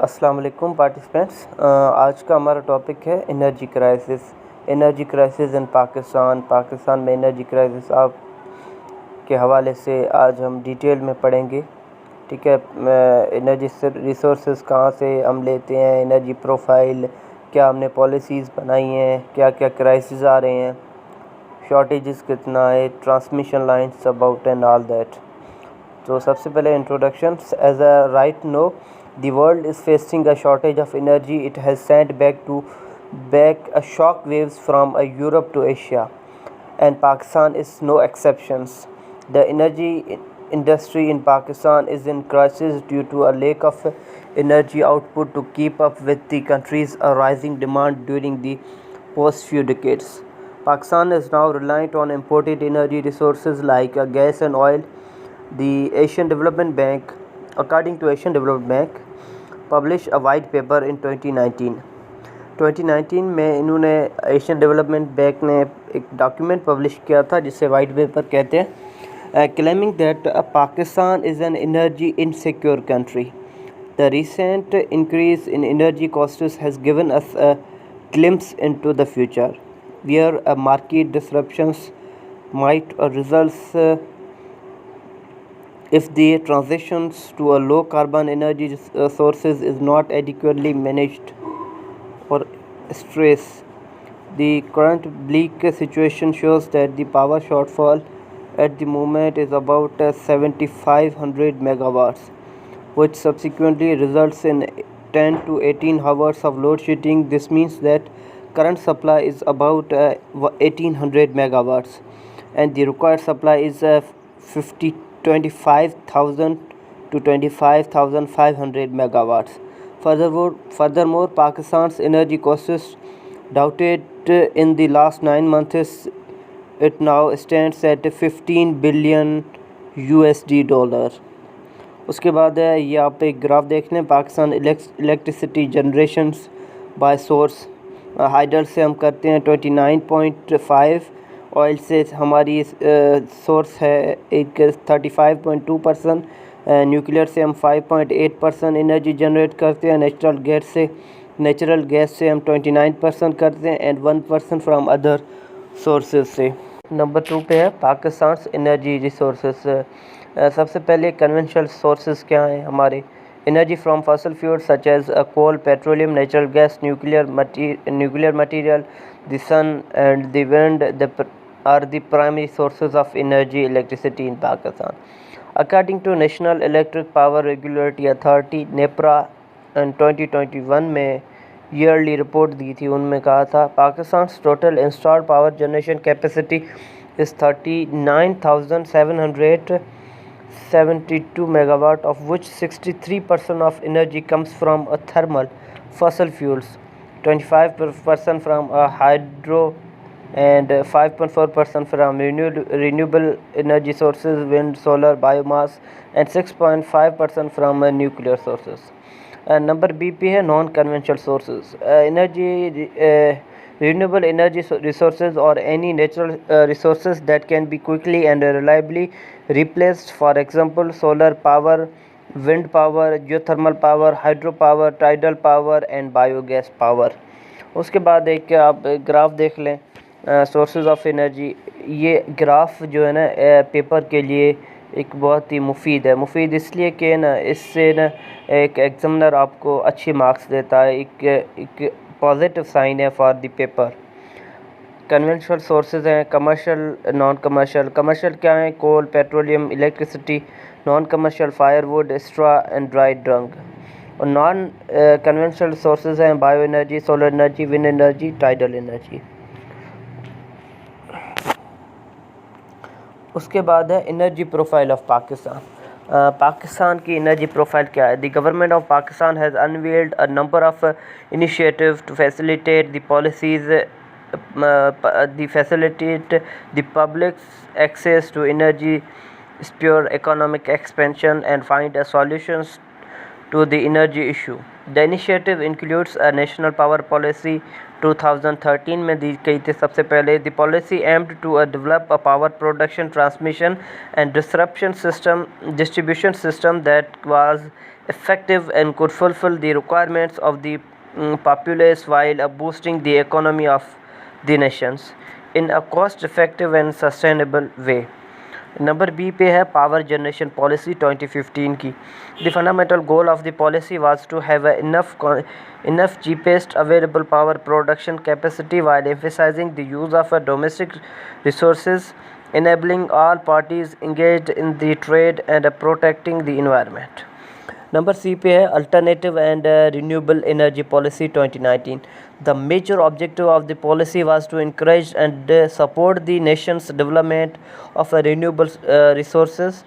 अस्सलाम वालेकुम पार्टिसिपेंट्स। आज का हमारा टॉपिक है एनर्जी क्राइसिस इन पाकिस्तान में एनर्जी क्राइसिस आप के हवाले से आज हम डिटेल में पढ़ेंगे। ठीक है, एनर्जी रिसोर्सेज कहाँ से हम लेते हैं, एनर्जी प्रोफाइल, क्या हमने पॉलिसीज़ बनाई हैं, क्या क्या क्राइसिस आ रहे हैं, शॉर्टेजेस कितना है, transmission lines about and all that. तो सबसे पहले introduction. As a right now the world is facing a shortage of energy. It has sent back a shock waves from Europe to Asia, and Pakistan is no exceptions. The energy industry in Pakistan is in crisis due to a lack of energy output to keep up with the country's rising demand during the past few decades. Pakistan is now reliant on imported energy resources like gas and oil. The Asian Development Bank, according to Asian Development Bank, publish a white paper in 2019 में इन्होंने Asian development bank ने एक document publish किया था जिसे white paper कहते हैं, claiming that Pakistan is an energy insecure country. The recent increase in energy costs has given us a glimpse into the future where market disruptions might result if the transitions to a low carbon energy sources is not adequately managed or stressed. The current bleak situation shows that the power shortfall at the moment is about 7500 megawatts, which subsequently results in 10 to 18 hours of load shedding. This means that current supply is about 1800 megawatts and the required supply is 25,000 to 25,500 megawatts. Furthermore, Pakistan's energy costs doubted in the last 9 months. It now stands at 15 billion USD dollar. उसके बाद है ये आप एक graph देख लें, Pakistan electricity generations by source. Hydel से हम करते हैं 29.5, ऑयल से हमारी सोर्स है एक 35.2%, न्यूक्लियर से हम 5.8% एनर्जी जनरेट करते हैं, नेचुरल गैस से हम 29% करते हैं एंड 1% फ्राम अदर सोर्सेज से। नंबर 2 पे है पाकिस्तान एनर्जी रिसोर्सेज। सबसे पहले कन्वेंशनल सोर्सेज क्या हैं हमारे, energy from fossil fuel such as coal, petroleum, natural gas, nuclear material, the sun and the wind are the primary sources of energy electricity in Pakistan. According to National Electric Power Regulatory Authority (NEPRA) in 2021 में yearly report दी थी, उनमें कहा था Pakistan total installed power generation capacity is 39,772 megawatt, of which 63% of energy comes from thermal fossil fuels, 25% from hydro and 5.4% from renewable energy sources, wind, solar, biomass, and 6.5% from nuclear sources. Number B पे है non conventional sources. renewable energy resources or any natural resources that can be quickly and reliably replaced, for example solar power, wind power, geothermal power, hydro power, tidal power and biogas power। उसके बाद एक आप graph देख लें sources of energy. ये graph जो है ना पेपर के लिए एक बहुत ही मुफीद है। मुफीद इसलिए कि ना इससे ना एक एग्जामिनर आपको अच्छे मार्क्स देता है, एक पॉजिटिव साइन है for the paper. Conventional sources हैं कमर्शियल, नॉन कमर्शियल। कमर्शियल क्या है, coal, petroleum, electricity. Non commercial firewood, straw and dry dung. और नॉन कन्वेंशनल सोर्सेज हैं bio energy, solar energy, wind energy, tidal energy. उसके बाद है energy profile of Pakistan. Pakistan की energy profile क्या है। The government of Pakistan has unveiled a number of initiative to facilitate the policies the public access to energy, spur economic expansion and find a solutions to the energy issue. The initiative includes a national power policy 2013 में दी गई थी सबसे पहले. The policy aimed to develop a power production, transmission and distribution system that was effective and could fulfill the requirements of the populace while boosting the economy of the nations in a cost effective and sustainable way. Number B पे है power generation policy 2015 की. The fundamental goal of the policy was to have enough cheapest available power production capacity while emphasising the use of domestic resources, enabling all parties engaged in the trade and protecting the environment. Number C पे है alternative and renewable energy policy 2019. The major objective of the policy was to encourage and support the nation's development of renewable resources.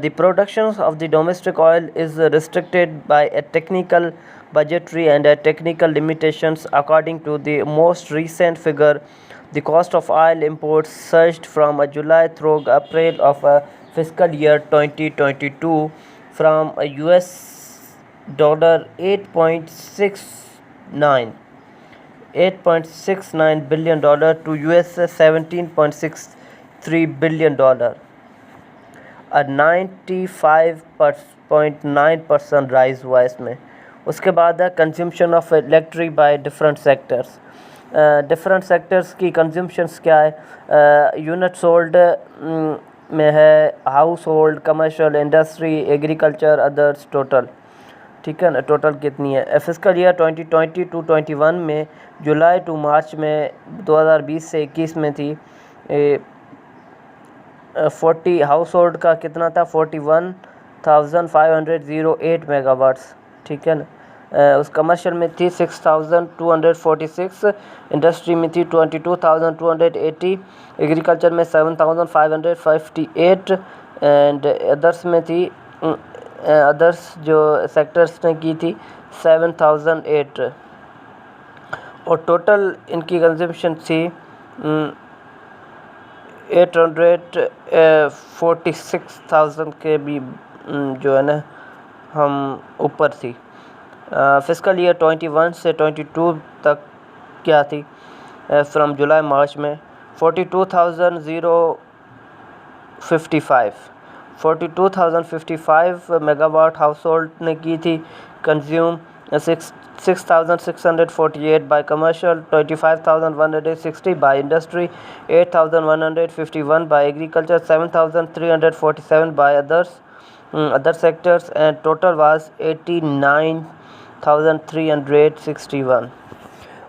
The production of the domestic oil is restricted by a technical, budgetary and technical limitations. According to the most recent figure, the cost of oil imports surged from July through April of fiscal year 2022 from US dollar 8.69 billion dollar to US 17.63 billion dollar, a 95.9% rise हुआ इसमें. उसके बाद है consumption of electric by different sectors. Different sectors की consumptions क्या है? Unit sold में है house hold, commercial, industry, agriculture, others. Total ठीक है ना, टोटल कितनी है? फिस्कल ईयर 2020 टू 21 में जुलाई टू मार्च में 2020 से 21 में थी 40 हाउस होल्ड का कितना था? 41,508 मेगावाट्स. ठीक है ना. उस कमर्शियल में थी 6,246, इंडस्ट्री में थी 22,280, एग्रीकल्चर में 7,558 एंड अदर्स में थी अदर्स जो सेक्टर्स ने की थी 7,008 और टोटल इनकी कंजम्पशन थी 846,000 के भी जो है ना हम ऊपर थी. फिस्कल ईयर 21 से 22 तक क्या थी? फ्रॉम जुलाई मार्च में 42,055 मेगावाट हाउस होल्ड ने की थी consume. 6,648 by commercial, 25,160 by industry, 8,151 by agriculture, 7,347 by other sectors and total was 89,361.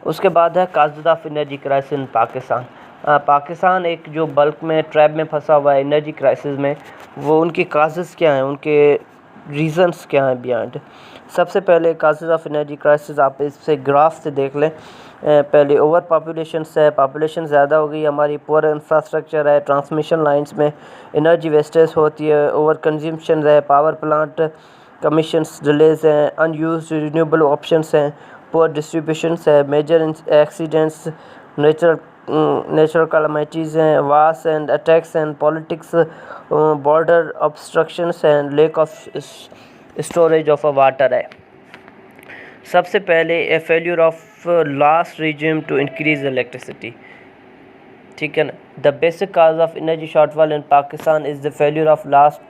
उसके बाद है causes of energy crisis in Pakistan. Pakistan एक जो बल्क में ट्रैप में फंसा हुआ है एनर्जी क्राइसिस में, वो उनकी काजेज़ क्या हैं, उनके रीज़न्स क्या हैं बिहाइंड. सबसे पहले काजेज़ ऑफ एनर्जी क्राइसिस आप इससे ग्राफ से देख लें. पहले ओवर पॉपुलेशन है, पॉपुलेशन ज़्यादा हो गई, हमारी पुअर इंफ्रास्ट्रक्चर है, ट्रांसमिशन लाइंस में एनर्जी वेस्टेज होती है, ओवर कंजम्पशन है, पावर प्लांट कमीशंस डिलेज हैं, अनयूज्ड रिन्यूएबल ऑप्शंस हैं, पुअर डिस्ट्रीब्यूशंस है, मेजर एक्सीडेंट्स, नेचुरल कैलामिटीज़ हैं, wars and attacks and politics, border obstructions and lack of storage of water है. सबसे पहले a failure of last regime to increase electricity. ठीक है ना. The basic cause of energy shortfall in Pakistan is the failure of last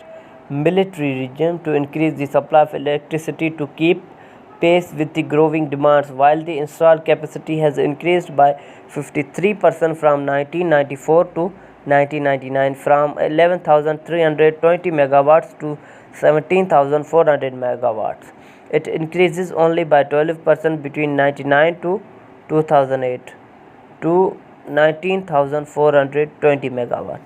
military regime to increase the supply of electricity to keep pace with the growing demands, while the installed capacity has increased by 53% from 1994 to 1999 from 11,320 megawatts to 17,400 megawatts. It increases only by 12% between 1999 to 2008 to 19,420 megawatt.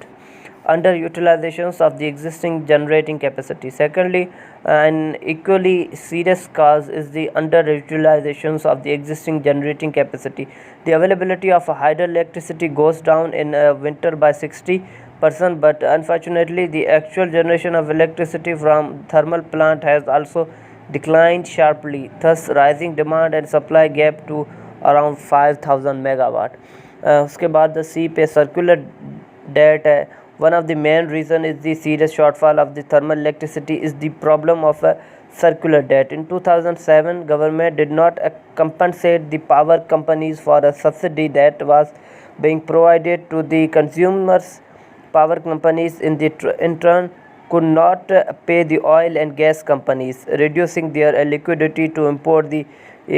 Underutilizations of the existing generating capacity. Secondly, an equally serious cause is the underutilizations of the existing generating capacity. The availability of hydroelectricity goes down in winter by 60%, but unfortunately the actual generation of electricity from thermal plant has also declined sharply, thus rising demand and supply gap to around 5,000 megawatt. उसके बाद सी पे circular debt है. One of the main reason is the serious shortfall of the thermal electricity is the problem of circular debt. In 2007, government did not compensate the power companies for a subsidy that was being provided to the consumers. Power companies in turn could not pay the oil and gas companies, reducing their liquidity to import the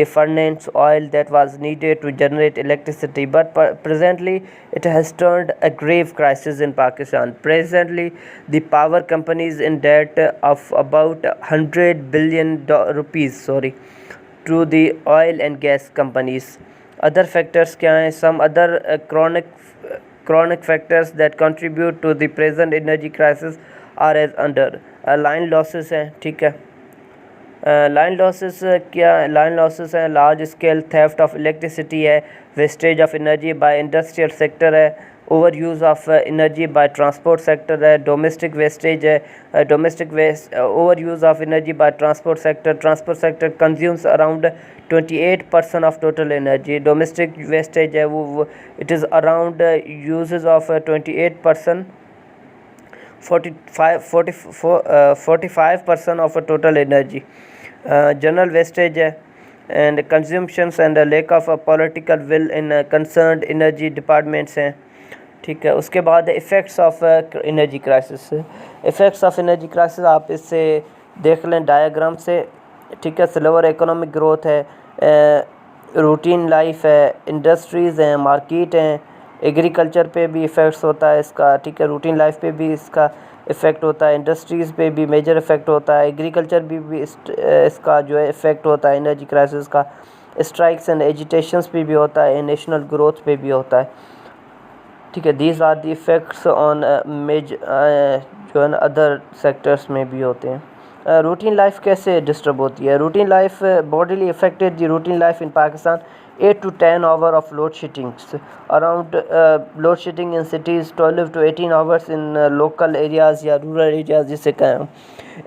furnace oil that was needed to generate electricity. But presently, it has turned a grave crisis in Pakistan. Presently, the power companies in debt of about 100 billion rupees, to the oil and gas companies. Other factors क्या हैं? Some other chronic factors that contribute to the present energy crisis are as under. Line losses हैं, ठीक है. Line losses क्या? Line losses हैं, large scale theft of electricity है, wastage of energy by industrial sector है, over use of energy by transport sector है, domestic wastage है, over use of energy by transport sector consumes around 28% of total energy. Domestic wastage है वो it is around usages of 28%, 45% of a total energy. General wastage and consumptions and a lack of a political will in concerned energy departments हैं, ठीक है. उसके बाद effects of energy crisis. Effects of energy crisis आप इससे देख लें diagram से, ठीक है. स्लोअर इकोनॉमिक ग्रोथ है, रूटीन लाइफ है, इंडस्ट्रीज़ हैं, मार्केट हैं, एग्रीकल्चर पे भी इफ़ेक्ट्स होता है इसका, ठीक है. रूटीन लाइफ पे भी इसका इफ़ेक्ट होता है, इंडस्ट्रीज़ पे भी मेजर इफ़ेक्ट होता है, एग्रीकल्चर भी इसका जो है इफ़ेक्ट होता है एनर्जी क्राइसिस का. स्ट्राइक्स एंड एजिटेशंस पे भी होता है, नेशनल ग्रोथ पे भी होता है, ठीक है. These are the effects on जो है ना अदर सेक्टर्स में भी होते हैं. रूटीन लाइफ कैसे डिस्टर्ब होती है? Routine life bodily affected the routine life in Pakistan 8 to 10 hours of load sheddings around load shedding in cities, 12 to 18 hours in local areas या rural areas जिसे कहें.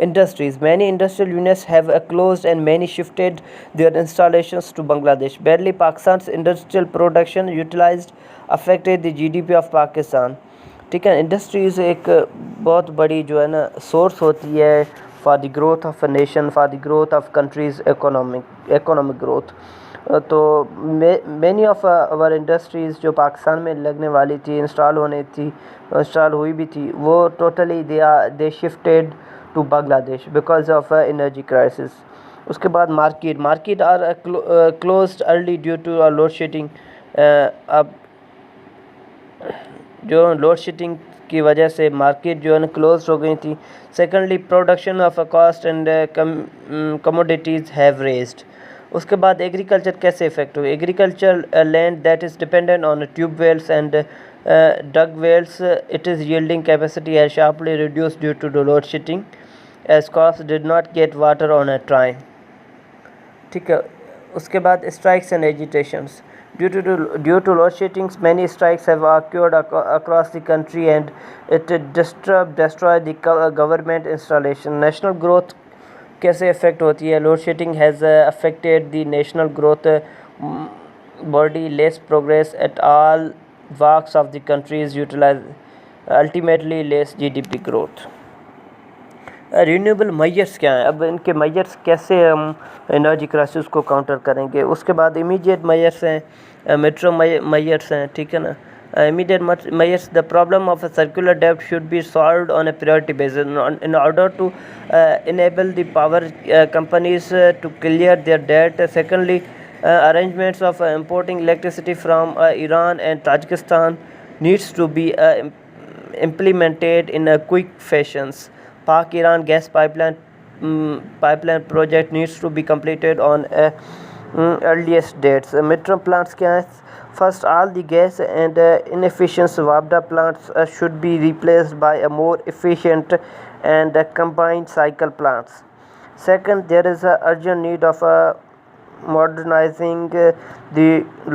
Industries, many industrial units have closed and many shifted their installations to Bangladesh. Barely Pakistan's industrial production utilized affected the GDP of Pakistan, ठीक है. Industries एक बहुत बड़ी जो है ना सोर्स होती है for the growth of a nation, for the growth of countries economic growth. तो मैनी ऑफ आवर इंडस्ट्रीज़ जो पाकिस्तान में लगने वाली थी, इंस्टॉल हुई भी थी, वो totally they shifted to Bangladesh because of energy crisis. उसके बाद market are closed early due to load shedding. अब जो लोड शेडिंग की वजह से मार्केट जो है ना क्लोज हो गई थी. Secondly production of a cost and commodities have raised. उसके बाद एग्रीकल्चर कैसे इफेक्ट हुई? Agriculture land that is dependent on tube wells and dug wells, it is yielding capacity has sharply reduced due to the load shedding as cost did not get water on a time, ठीक है. उसके बाद strikes and agitations. Due to load shedding, many strikes have occurred across the country and it destroyed the government installation. National growth कैसे affect होती है? Load shedding has affected the national growth body, less progress at all works of the countries utilise, ultimately less GDP growth. Renewable measures क्या हैं? अब इनके measures कैसे हम energy crisis को काउंटर करेंगे? उसके बाद इमीडिएट मेजर्स हैं, मेट्रो मेजर्स हैं, ठीक है ना. Immediate measures. The problem of a circular debt should be solved on a priority basis in order to enable the power companies to clear their debt. Secondly, arrangements of importing electricity from Iran and Tajikistan needs to be implemented in a quick fashions. Pak-Iran gas pipeline project needs to be completed on earliest dates. Midterm plans क्या हैं? First, all the gas and inefficient Swabda plants should be replaced by a more efficient and combined cycle plants. Second, there is an urgent need of modernizing the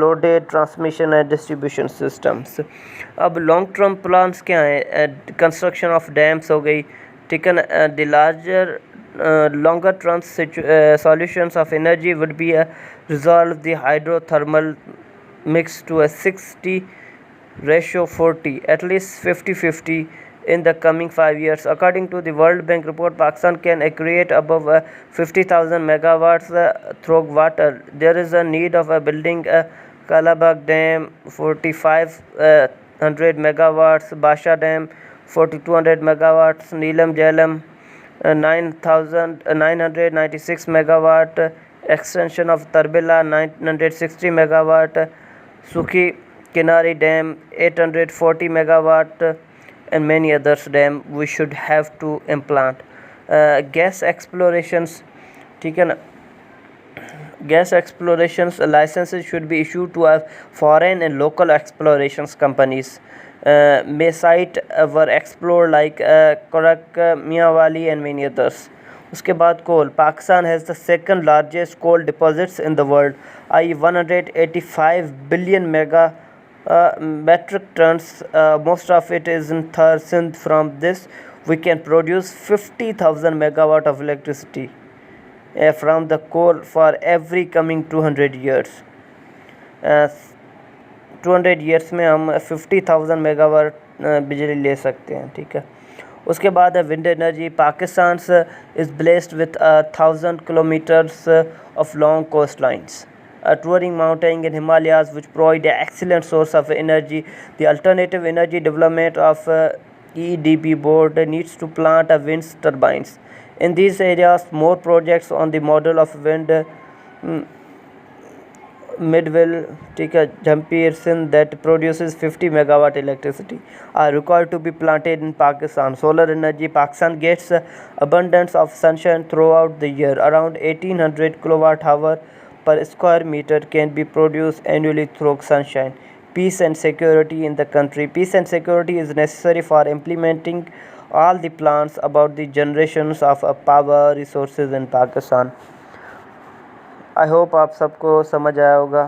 loaded transmission and distribution systems. अब long term plans क्या हैं? Construction of dams हो गई, ठीक है ना. The larger longer term solutions of energy would be resolve the hydrothermal mix to a 60/40, at least 50/50 in the coming 5 years. According to the World Bank report, Pakistan can create above 50,000 megawatts through water. There is a need of building a Kalabag Dam 4500 megawatts, Basha Dam 4200 megawatts, Neelam Jalam 9,996 megawatt, extension of Tarbila 960 megawatt, Sukhi Kinari Dam 840 megawatt, and many others dam we should have to implant. Gas explorations, ठीक है ना, gas explorations licenses should be issued to foreign and local explorations companies. May site were explored like Korak, Miawali and many others. उसके बाद coal. Pakistan has the second largest coal deposits in the world, i.e. 185 billion metric tons. Most of it is in Thar Sindh. From this we can produce 50,000 megawatt of electricity from the coal for every coming 200 years. 200 years में हम 50,000 megawatt बिजली ले सकते हैं, ठीक है। उसके बाद है wind energy. Pakistan is blessed with 1,000 kilometers of long coastlines, touring mountains and Himalayas, which provide an excellent source of energy. The alternative energy development of EDB board needs to plant wind turbines in these areas. More projects on the model of wind Midville, Jampir Sindh, that produces 50 megawatt electricity are required to be planted in Pakistan. Solar energy. Pakistan gets abundance of sunshine throughout the year. Around 1800 kilowatt hour per square meter can be produced annually through sunshine. Peace and security in the country. Peace and security is necessary for implementing all the plans about the generations of power resources in Pakistan. I hope आप सबको समझ आया होगा।